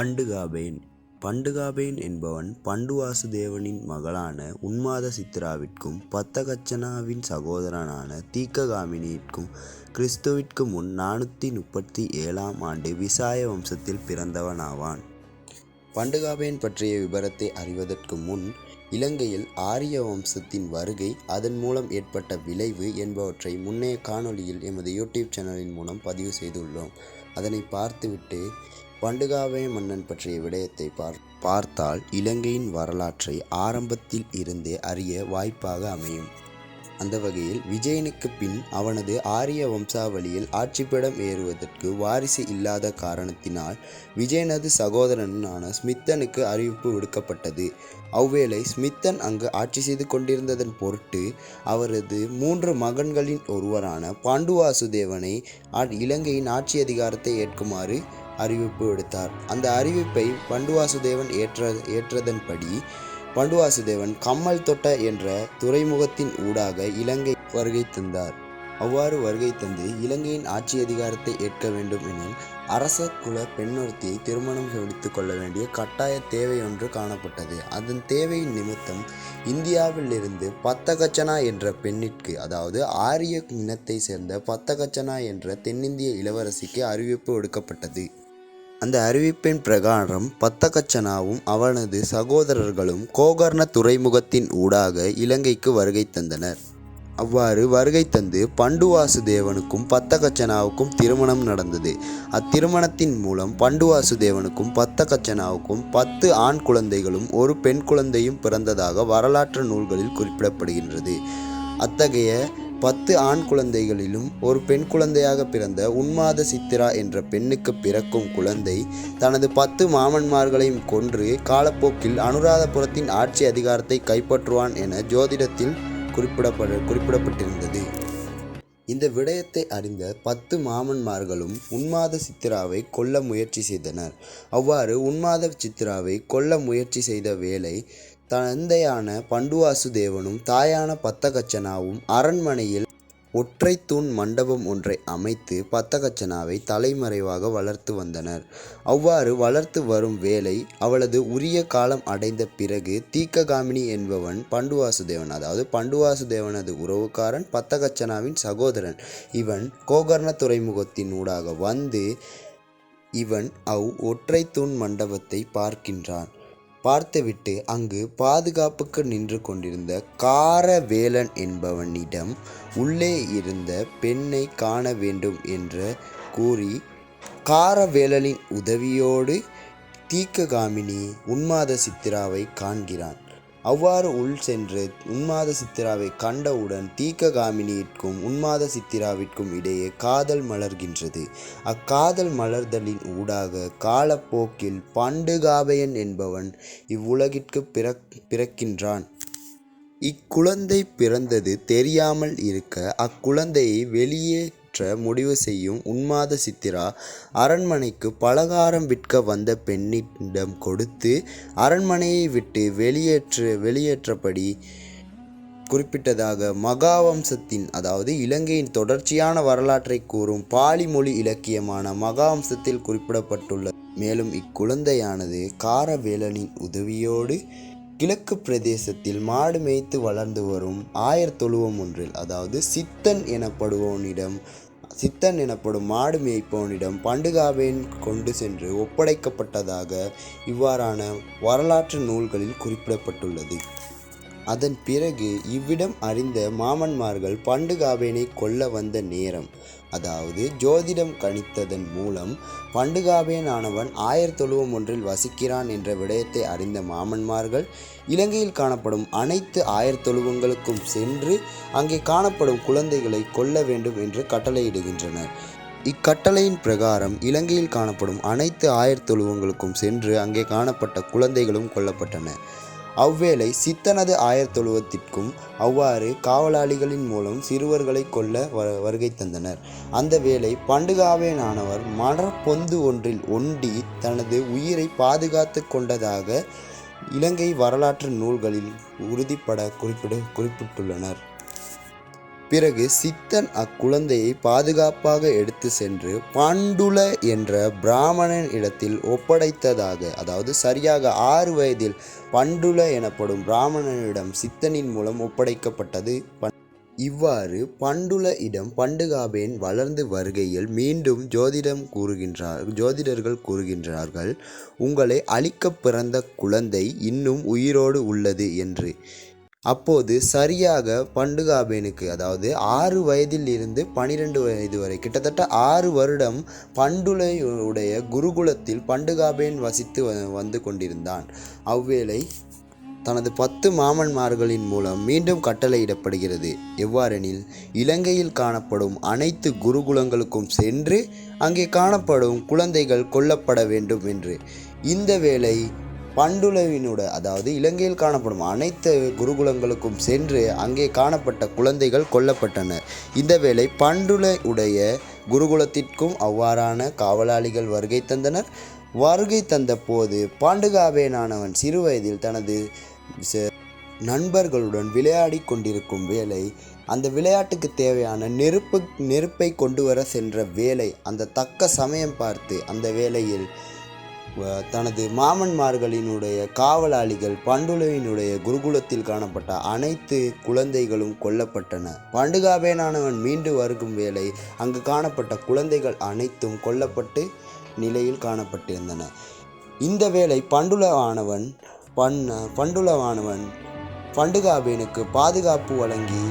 பண்டுகாபேன். பண்டுகாபேன் என்பவன் பண்டுவாசுதேவனின் மகளான உன்மாத சித்திராவிற்கும் பத்தகச்சனாவின் சகோதரனான தீக்ககாமினியிற்கும் கிறிஸ்துவிற்கு முன் 437 ஆண்டு விசாய வம்சத்தில் பிறந்தவனாவான். பண்டுகாபேன் பற்றிய விபரத்தை அறிவதற்கு முன் இலங்கையில் ஆரிய வம்சத்தின் வருகை, அதன் மூலம் ஏற்பட்ட விளைவு என்பவற்றை முன்னைய காணொளியில் எமது யூடியூப் சேனலின் மூலம் பதிவு செய்துள்ளோம். அதனை பார்த்துவிட்டு பண்டுகாபேன் மன்னன் பற்றிய விடயத்தை பார்த்தால் இலங்கையின் வரலாற்றை ஆரம்பத்தில் இருந்தே அறிய வாய்ப்பாக அமையும். அந்த வகையில் விஜயனுக்கு பின் அவனது ஆரிய வம்சாவளியில் ஆட்சிப்பிடம் ஏறுவதற்கு வாரிசு இல்லாத காரணத்தினால் விஜயனது சகோதரனான ஸ்மித்தனுக்கு அறிவிப்பு விடுக்கப்பட்டது. அவ்வேளை ஸ்மித்தன் அங்கு ஆட்சி செய்து கொண்டிருந்ததன் பொருட்டு அவரது 3 மகன்களின் ஒருவரான பண்டுவாசுதேவனை இலங்கையின் ஆட்சி அதிகாரத்தை ஏற்குமாறு அறிவிப்பு விடுத்தார். அந்த அறிவிப்பை பண்டுவாசுதேவன் ஏற்றதன்படி பண்டுவாசுதேவன் கம்மல் தொட்ட என்ற துறைமுகத்தின் ஊடாக இலங்கை வருகை தந்தார். அவ்வாறு வருகை தந்து இலங்கையின் ஆட்சி அதிகாரத்தை ஏற்க வேண்டும் எனில் அரச குல பெண்ணொருத்தியை திருமணம் முடித்துக் கொள்ள வேண்டிய கட்டாய தேவையொன்று காணப்பட்டது. அதன் தேவையின் நிமித்தம் இந்தியாவிலிருந்து பத்தகச்சனா என்ற பெண்ணிற்கு, அதாவது ஆரிய இனத்தை சேர்ந்த பத்தகச்சனா என்ற தென்னிந்திய இளவரசிக்கு அறிவிப்பு விடுக்கப்பட்டது. அந்த அறிவிப்பின் பிரகாரம் பத்தகச்சனாவும் அவனது சகோதரர்களும் கோகர்ண துறைமுகத்தின் ஊடாக இலங்கைக்கு வருகை தந்தனர். அவ்வாறு வருகை தந்து பண்டுவாசுதேவனுக்கும் பத்தகச்சனாவுக்கும் திருமணம் நடந்தது. அத்திருமணத்தின் மூலம் பண்டுவாசுதேவனுக்கும் பத்தகச்சனாவுக்கும் 10 ஆண் குழந்தைகளும் 1 பெண் குழந்தையும் பிறந்ததாக வரலாற்று நூல்களில் குறிப்பிடப்படுகின்றது. அத்தகைய 10 ஆண் குழந்தைகளிலும் 1 பெண் குழந்தையாக பிறந்த உன்மாத சித்திரா என்ற பெண்ணுக்கு பிறக்கும் குழந்தை தனது 10 மாமன்மார்களையும் கொன்று காலப்போக்கில் அனுராதபுரத்தின் ஆட்சி அதிகாரத்தை கைப்பற்றுவான் என ஜோதிடத்தில் குறிப்பிடப்பட்டிருந்தது. இந்த விடயத்தை அறிந்த 10 மாமன்மார்களும் உன்மாத சித்திராவை கொல்ல முயற்சி செய்தனர். அவ்வாறு உன்மாத சித்திராவை கொல்ல முயற்சி செய்த வேளை தந்தையான பண்டுவாசுதேவனும் தாயான பத்தகச்சனாவும் அரண்மனையில் ஒற்றை தூண் மண்டபம் ஒன்றை அமைத்து பத்தகச்சனாவை தலைமறைவாக வளர்த்து வந்தனர். அவ்வாறு வளர்த்து வரும் வேளை அவளது உரிய காலம் அடைந்த பிறகு தீக்ககாமினி என்பவன் பண்டுவாசுதேவன், அதாவது பண்டுவாசுதேவனது உறவுக்காரன், பத்தகச்சனாவின் சகோதரன், இவன் கோகர்ண துறைமுகத்தின் ஊடாக வந்து இவன் ஒற்றை தூண் மண்டபத்தை பார்க்கின்றான். பார்த்துவிட்டு அங்கு பாதுகாப்புக்கு நின்று கொண்டிருந்த காரவேலன் என்பவனிடம் உள்ளே இருந்த பெண்ணை காண வேண்டும் என்று கூறி காரவேலனின் உதவியோடு தீக்ககாமினி உன்மாத சித்திராவை காண்கிறான். அவ்வாறு உள் சென்று உன்மாத சித்திராவை கண்டவுடன் தீக்ககாமினியிற்கும் உன்மாத சித்திராவிற்கும் இடையே காதல் மலர்கின்றது. அக்காதல் மலர்தலின் ஊடாக காலப்போக்கில் பண்டுகாபேன் என்பவன் இவ்வுலகிற்கு பிறக்கின்றான். இக்குழந்தை பிறந்தது தெரியாமல் இருக்க அக்குழந்தையை வெளியேற்ற முடிவு செய்யும் உன்மாத சித்திரா அரண்மனைக்கு பலகாரம் விற்க வந்த பெண்ணிடம் கொடுத்து அரண்மனையை விட்டு வெளியேற்றபடி குறிப்பிட்டதாக மகாவம்சத்தின், அதாவது இலங்கையின் தொடர்ச்சியான வரலாற்றை கூறும் பாலி மொழி இலக்கியமான மகாவம்சத்தில் குறிப்பிடப்பட்டுள்ளது. மேலும் இக்குழந்தையானது காரவேலனின் உதவியோடு கிழக்கு பிரதேசத்தில் மாடு மேய்த்து வளர்ந்து வரும் ஆயர் தொழுவம் ஒன்றில், அதாவது சித்தன் எனப்படும் மாடு மேய்ப்பவனிடம் பண்டுகாபேன் கொண்டு சென்று ஒப்படைக்கப்பட்டதாக இவ்வாறான வரலாற்று நூல்களில் குறிப்பிடப்பட்டுள்ளது. அதன் பிறகு இவ்விடம் அறிந்த மாமன்மார்கள் பண்டுகாபேனை கொல்ல வந்த நேரம், அதாவது ஜோதிடம் கணித்ததன் மூலம் பண்டுகாபேன் ஆனவன் ஆயர் தொழுவம் ஒன்றில் வசிக்கிறான் என்ற விடயத்தை அறிந்த மாமன்மார்கள் இலங்கையில் காணப்படும் அனைத்து ஆயர் தொழுவங்களுக்கும் சென்று அங்கே காணப்படும் குழந்தைகளை கொல்ல வேண்டும் என்று கட்டளையிடுகின்றனர். இக்கட்டளையின் பிரகாரம் இலங்கையில் காணப்படும் அனைத்து ஆயர் தொழுவங்களுக்கும் சென்று அங்கே காணப்பட்ட குழந்தைகளும் கொல்லப்பட்டன. அவ்வேளை சித்தனது ஆயர் தொழுவத்திற்கும் அவ்வாறு காவலாளிகளின் மூலம் சிறுவர்களை கொல்ல வருகை தந்தனர். அந்த வேளை பண்டுகாபேன் ஆனவர் மரப்பொந்து ஒன்றில் ஒண்டி தனது உயிரை பாதுகாத்து கொண்டதாக இலங்கை வரலாற்று நூல்களில் உறுதிப்பட குறிப்பிட்டுள்ளனர். பிறகு சித்தன் அக்குழந்தையை பாதுகாப்பாக எடுத்து சென்று பண்டுல என்ற பிராமணன் இடத்தில் ஒப்படைத்ததாக, அதாவது சரியாக 6 வயதில் பண்டுல எனப்படும் பிராமணனிடம் சித்தனின் மூலம் ஒப்படைக்கப்பட்டது. இவ்வாறு பண்டுல இடம் பண்டுகாபென் வளர்ந்து வருகையில் மீண்டும் ஜோதிடர்கள் கூறுகின்றார்கள், உங்களை அழிக்க பிறந்த குழந்தை இன்னும் உயிரோடு உள்ளது என்று. அப்போது சரியாக பண்டுகாபெனுக்கு, அதாவது 6 வயதில் இருந்து 12 வயது வரை, கிட்டத்தட்ட 6 வருடம் பண்டுலையுடைய குருகுலத்தில் பண்டுகாபென் வசித்து வந்து கொண்டிருந்தான். அவ்வேளை தனது 10 மாமன்மார்களின் மூலம் மீண்டும் கட்டளையிடப்படுகிறது. எவ்வாறெனில், இலங்கையில் காணப்படும் அனைத்து குருகுலங்களுக்கும் சென்று அங்கே காணப்படும் குழந்தைகள் கொல்லப்பட வேண்டும் என்று. இந்த வேளை அதாவது இலங்கையில் காணப்படும் அனைத்து குருகுலங்களுக்கும் சென்று அங்கே காணப்பட்ட குழந்தைகள் கொல்லப்பட்டனர். இந்த வேளை பண்டுல உடைய குருகுலத்திற்கும் அவ்வாறான காவலாளிகள் வருகை தந்தனர். வருகை தந்த போது பண்டுகாபெனானவன் சிறுவயதில் தனது நண்பர்களுடன் விளையாடி கொண்டிருக்கும் வேளை, அந்த விளையாட்டுக்கு தேவையான நெருப்பை கொண்டு வர சென்ற வேளை, அந்த தக்க சமயம் பார்த்து அந்த வேளையில் தனது மாமன்மார்களினுடைய காவலாளிகள் பண்டுலவினுடைய குருகுலத்தில் காணப்பட்ட அனைத்து குழந்தைகளும் கொல்லப்பட்டன. பண்டுகாபெனானவன் மீண்டு வருகும் வேளை அங்கு காணப்பட்ட குழந்தைகள் அனைத்தும் கொல்லப்பட்டு நிலையில் காணப்பட்டிருந்தன. இந்த வேளை பண்டுலவானவன் பண்டுகாபெனுக்கு பாதுகாப்பு வழங்கி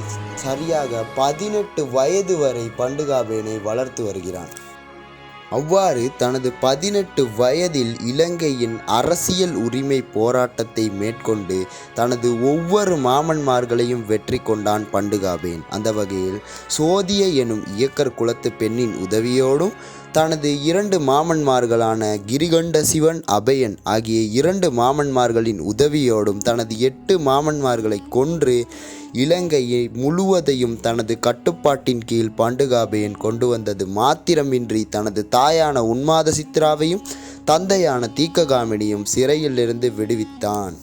சரியாக 18 வயது வரை பண்டுகாபெனை வளர்த்து வருகிறான். அவ்வாறு தனது 18 வயதில் இலங்கையின் அரசியல் உரிமை போராட்டத்தை மேற்கொண்டு தனது ஒவ்வொரு மாமன்மார்களையும் வெற்றி கொண்டான் பண்டுகாபென். அந்த வகையில் சோதிய எனும் இயக்கர் குலத்து பெண்ணின் உதவியோடும் தனது 2 மாமன்மார்களான கிரிகண்ட சிவன், அபயன் ஆகிய 2 மாமன்மார்களின் உதவியோடும் தனது 8 மாமன்மார்களை கொன்று இலங்கையை முழுவதையும் தனது கட்டுப்பாட்டின் கீழ் பண்டுகாபென் கொண்டு வந்தது மாத்திரமின்றி தனது தாயான உன்மாத சித்ராவையும் தந்தையான தீக்ககாமினியும் சிறையிலிருந்து விடுவித்தான்.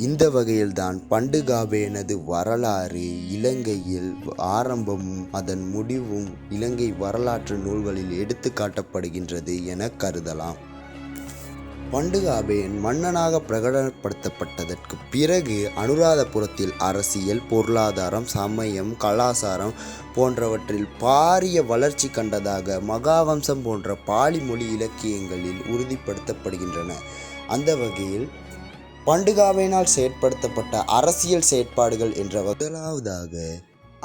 இந்த வகையில்தான் பண்டுகாபெனது வரலாறு இலங்கையில் ஆரம்பமும் அதன் முடிவும் இலங்கை வரலாற்று நூல்களில் எடுத்து காட்டப்படுகின்றது என கருதலாம். பண்டுகாபென் மன்னனாக பிரகடனப்படுத்தப்பட்டதற்கு பிறகு அனுராதபுரத்தில் அரசியல், பொருளாதாரம், சமயம், கலாசாரம் போன்றவற்றில் பாரிய வளர்ச்சி கண்டதாக மகாவம்சம் போன்ற பாலி மொழி இலக்கியங்களில் உறுதிப்படுத்தப்படுகின்றன. அந்த வகையில் பண்டுகாபெனால் செயற்படுத்தப்பட்ட அரசியல் செயற்பாடுகள் என்ற முதலாவதாக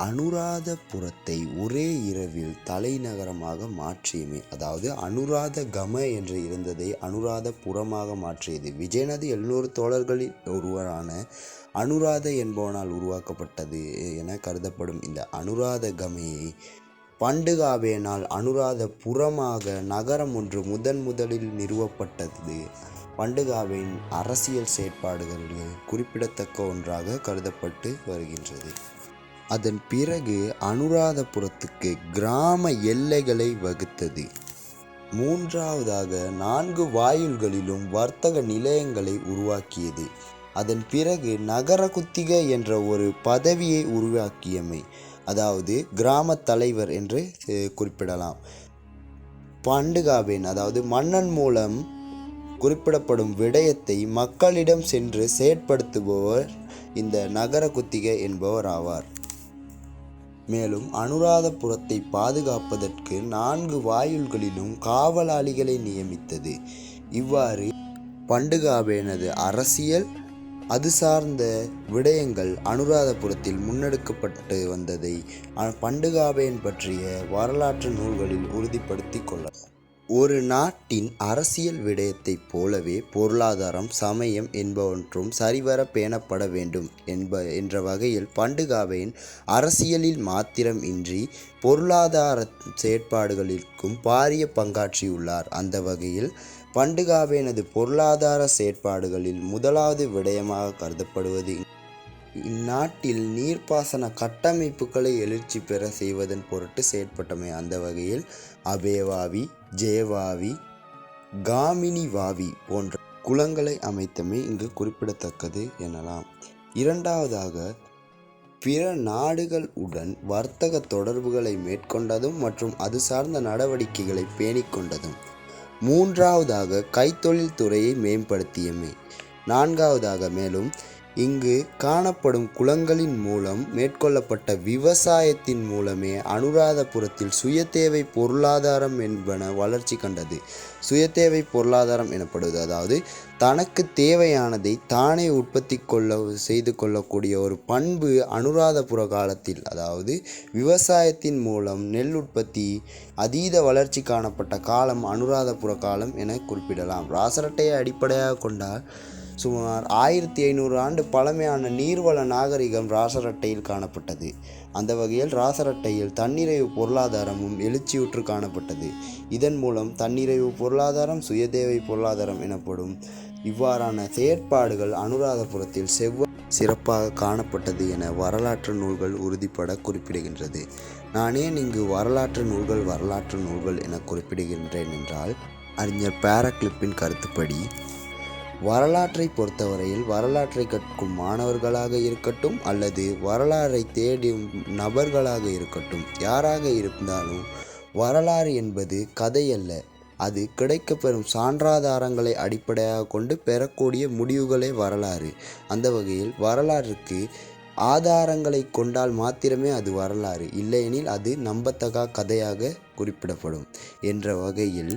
அனுராதபுரத்தை ஒரே இரவில் தலைநகரமாக மாற்றியமை, அதாவது அனுராதகம என்று இருந்ததை அனுராதபுரமாக மாற்றியது. விஜயநதி 700 தோழர்களில் ஒருவரான அனுராத என்பவனால் உருவாக்கப்பட்டது என கருதப்படும் இந்த அனுராதகமையை பண்டுகாபெனால் அனுராதபுரமாக நகரம் ஒன்று முதலில் நிறுவப்பட்டது. பண்டுகாபென் அரசியல் செயற்பாடுகளில் குறிப்பிடத்தக்க ஒன்றாக கருதப்பட்டு வருகின்றது. அதன் பிறகு அனுராதபுரத்துக்கு கிராம எல்லைகளை வகுத்தது. மூன்றாவதாக 4 வாயில்களிலும் வர்த்தக நிலையங்களை உருவாக்கியது. அதன் பிறகு நகரகுத்திக என்ற ஒரு பதவியை உருவாக்கியமை, அதாவது கிராம தலைவர் என்று குறிப்பிடலாம். பண்டுகாபென், அதாவது மன்னன் மூலம் குறிப்பிடப்படும் விடயத்தை மக்களிடம் சென்று செயற்படுத்துபவர் இந்த நகரகுத்திக என்பவர் ஆவார். மேலும் அனுராதபுரத்தை பாதுகாப்பதற்கு 4 வாயில்களிலும் காவலாளிகளை நியமித்தது. இவ்வாறு பண்டுகாபெனது அரசியல், அது சார்ந்த விடயங்கள் அனுராதபுரத்தில் முன்னெடுக்கப்பட்டு வந்ததை பண்டுகாபென் பற்றிய வரலாற்று நூல்களில் உறுதிப்படுத்தி கொள்ளலாம். ஒரு நாட்டின் அரசியல் விடயத்தைப் போலவே பொருளாதாரம், சமயம் என்பவற்றும் சரிவர பேணப்பட வேண்டும் என்ற வகையில் பண்டுகாபென் அரசியலில் மாத்திரம் இன்றி பொருளாதார செயற்பாடுகளிற்கும் பாரிய பங்காற்றியுள்ளார். அந்த வகையில் பண்டுகாபெனது பொருளாதார செயற்பாடுகளில் முதலாவது விடயமாக கருதப்படுவது இந்நாட்டில் நீர்ப்பாசன கட்டமைப்புகளை எழுச்சி பெற செய்வதன் பொருட்டு செயற்பட்டமை. அந்த வகையில் அபேவாவி, ஜெயவாவி, காமினிவாவி போன்ற குளங்களை அமைத்தமை இங்கு குறிப்பிடத்தக்கது எனலாம். இரண்டாவதாக பிற நாடுகள் உடன் வர்த்தக தொடர்புகளை மேற்கொண்டதும் மற்றும் அது சார்ந்த நடவடிக்கைகளை பேணிக்கொண்டதும். மூன்றாவதாக கைத்தொழில் துறையை மேம்படுத்தியமை. நான்காவதாக மேலும் இங்கு காணப்படும் குளங்களின் மூலம் மேற்கொள்ளப்பட்ட விவசாயத்தின் மூலமே அனுராதபுரத்தில் சுயதேவை பொருளாதாரம் என்பன வளர்ச்சி கண்டது. சுயதேவை பொருளாதாரம் எனப்படுவது அதாவது தனக்கு தேவையானதை தானே உற்பத்தி செய்து கொள்ளக்கூடிய ஒரு பண்பு அனுராதபுர காலத்தில், அதாவது விவசாயத்தின் மூலம் நெல் உற்பத்தி அதீத வளர்ச்சி காணப்பட்ட காலம் அனுராதபுர காலம் என குறிப்பிடலாம். ராசரட்டையை அடிப்படையாக கொண்டால் சுமார் 1500 ஆண்டு பழமையான நீர்வள நாகரிகம் ராசரட்டையில் காணப்பட்டது. அந்த வகையில் ராசரட்டையில் தன்னிறைவு பொருளாதாரமும் எழுச்சியுற்று காணப்பட்டது. இதன் மூலம் தன்னிறைவு பொருளாதாரம், சுயதேவை பொருளாதாரம் எனப்படும் இவ்வாறான செயற்பாடுகள் அனுராதபுரத்தில் சிறப்பாக காணப்பட்டது என வரலாற்று நூல்கள் உறுதிப்பட குறிப்பிடுகின்றது. நான் ஏன் இங்கு வரலாற்று நூல்கள் என குறிப்பிடுகின்றேன் என்றால், அறிஞர் பாராக்ளிப்பின் கருத்துப்படி வரலாற்றை பொறுத்தவரையில் வரலாற்றை கற்கும் மாணவர்களாக இருக்கட்டும் அல்லது வரலாறை தேடும் நபர்களாக இருக்கட்டும், யாராக இருந்தாலும் வரலாறு என்பது கதையல்ல, அது கிடைக்கப்பெறும் சான்றாதாரங்களை அடிப்படையாக கொண்டு பெறக்கூடிய முடிவுகளே வரலாறு. அந்த வகையில் வரலாறுக்கு ஆதாரங்களை கொண்டால் மாத்திரமே அது வரலாறு, இல்லையெனில் அது நம்பத்தகா கதையாக குறிப்பிடப்படும் என்ற வகையில்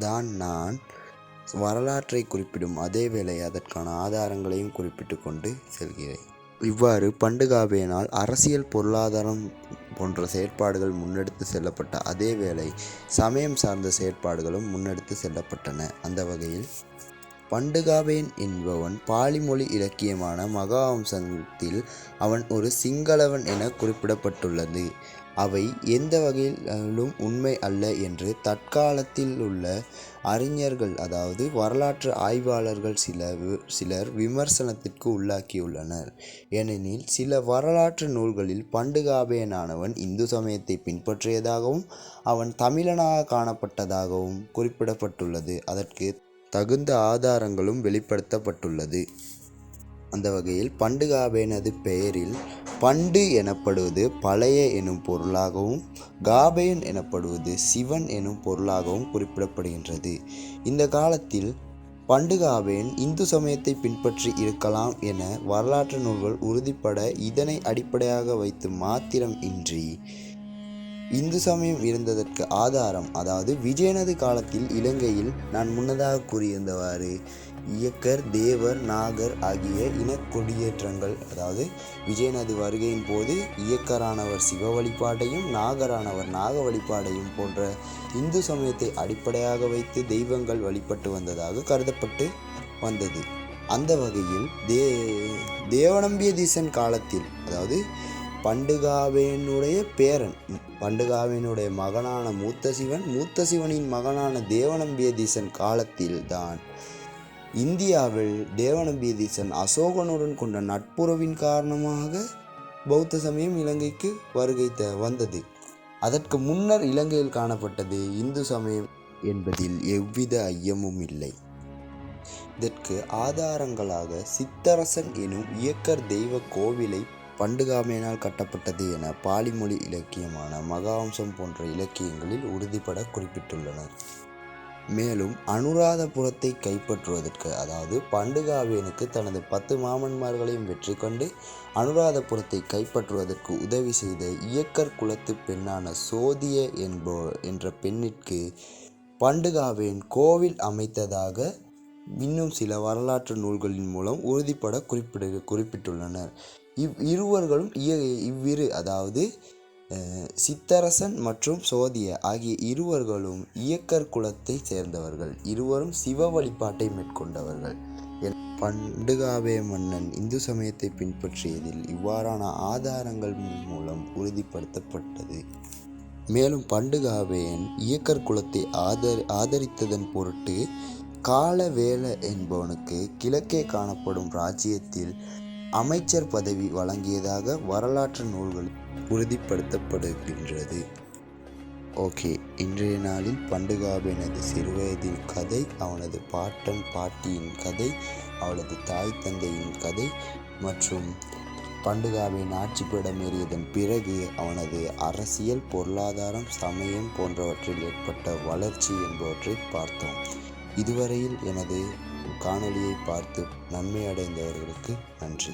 தான் நான் வரலாற்றை குறிப்பிடும் அதேவேளை அதற்கான ஆதாரங்களையும் குறிப்பிட்டு கொண்டு செல்கிறேன். இவ்வாறு பண்டுகாபேனால் அரசியல், பொருளாதாரம் போன்ற செயற்பாடுகள் முன்னெடுத்து செல்லப்பட்ட அதேவேளை சமயம் சார்ந்த செயற்பாடுகளும் முன்னெடுத்து செல்லப்பட்டன. அந்த வகையில் பண்டுகாபேன் என்பவன் பாலி மொழி இலக்கியமான மகாவம்சத்தில் அவன் ஒரு சிங்களவன் என குறிப்பிடப்பட்டுள்ளது. அவை எந்த வகையிலும் உண்மை அல்ல என்று தற்காலத்தில் உள்ள அறிஞர்கள், அதாவது வரலாற்று ஆய்வாளர்கள் சிலர் விமர்சனத்திற்கு உள்ளாக்கியுள்ளனர். ஏனெனில் சில வரலாற்று நூல்களில் பண்டுகாபேனானவன் இந்து சமயத்தை பின்பற்றியதாகவும் அவன் தமிழனாக காணப்பட்டதாகவும் குறிப்பிடப்பட்டுள்ளது. அதற்கு தகுந்த ஆதாரங்களும் வெளிப்படுத்தப்பட்டுள்ளது. அந்த வகையில் பண்டுகாபேனது பெயரில் பண்டு எனப்படுவது பழைய எனும் பொருளாகவும் காபேன் எனப்படுவது சிவன் எனும் பொருளாகவும் குறிப்பிடப்படுகின்றது. இந்த காலத்தில் பண்டுகாபேன் இந்து சமயத்தை பின்பற்றி இருக்கலாம் என வரலாற்று நூல்கள் உறுதிப்பட இதனை அடிப்படையாக வைத்து மாத்திரம் இன்றி இந்து சமயம் இருந்ததற்கு ஆதாரம், அதாவது விஜயனது காலத்தில் இலங்கையில் நான் முன்னதாக கூறியிருந்தவாறு இயக்கர், தேவர், நாகர் ஆகிய இனக்கொடியேற்றங்கள், அதாவது விஜயனது வருகையின் போது இயக்கரானவர் சிவ வழிபாட்டையும் நாகரானவர் நாக வழிபாட்டையும் போன்ற இந்து சமயத்தை அடிப்படையாக வைத்து தெய்வங்கள் வழிபட்டு வந்ததாக கருதப்பட்டு வந்தது. அந்த வகையில் தேவநம்பியதீசன் காலத்தில், அதாவது பண்டுகாபேனுடைய பேரன், பண்டுகாபேனுடைய மகனான மூத்த சிவனின் மகனான தேவநம்பியதீசன் காலத்தில் தான் இந்தியாவில் தேவநம்பியதீசன் அசோகனுடன் கொண்ட நட்புறவின் காரணமாக பௌத்த சமயம் இலங்கைக்கு வருகை வந்தது. அதற்கு முன்னர் இலங்கையில் காணப்பட்டது இந்து சமயம் என்பதில் எவ்வித ஐயமும் இல்லை. இதற்கு ஆதாரங்களாக சித்தரசன் எனும் இயக்கர் தெய்வ கோவிலை பண்டுகாபேனால் கட்டப்பட்டது என பாலி மொழி இலக்கியமான மகாவம்சம் போன்ற இலக்கியங்களில் உறுதிப்பட குறிப்பிட்டுள்ளனர். மேலும் அனுராதபுரத்தை கைப்பற்றுவதற்கு, அதாவது பண்டுகாபேனுக்கு தனது 10 மாமன்மார்களையும் வெற்றி கொண்டு அனுராதபுரத்தை கைப்பற்றுவதற்கு உதவி செய்த இயக்கர் குலத்து பெண்ணான சோதிய என்ற பெண்ணிற்கு பண்டுகாபேன் கோவில் அமைத்ததாக இன்னும் சில வரலாற்று நூல்களின் மூலம் உறுதிப்பட குறிப்பிட்டுள்ளனர். இவ்விரு அதாவது சித்தரசன் மற்றும் சோதிய ஆகிய இருவர்களும் இயக்கர் குலத்தை சேர்ந்தவர்கள். இருவரும் சிவ வழிபாட்டை மேற்கொண்டவர்கள். பண்டுகாபே மன்னன் இந்து சமயத்தை பின்பற்றியதில் இவ்வாறான ஆதாரங்கள் மூலம் உறுதிப்படுத்தப்பட்டது. மேலும் பண்டுகாபேன் இயக்கர் குலத்தை ஆதரித்ததன் பொருட்டு காலவேல என்பவனுக்கு கிழக்கே காணப்படும் இராச்சியத்தில் அமைச்சர் பதவி வழங்கியதாக வரலாற்று நூல்கள் உறுதிப்படுத்தப்படுகின்றது. ஓகே, இன்றைய நாளில் பண்டுகாபேனது சிறுவயதின் கதை, அவனது பாட்டன் பாட்டியின் கதை, அவளது தாய் தந்தையின் கதை மற்றும் பண்டுகாவின் ஆட்சிப்பீடமேறியதன் பிறகு அவனது அரசியல், பொருளாதாரம், சமயம் போன்றவற்றில் ஏற்பட்ட வளர்ச்சி என்பவற்றை பார்த்தோம். இதுவரையில் எனது காணொளியை பார்த்து நன்மை அடைந்தவர்களுக்கு நன்றி.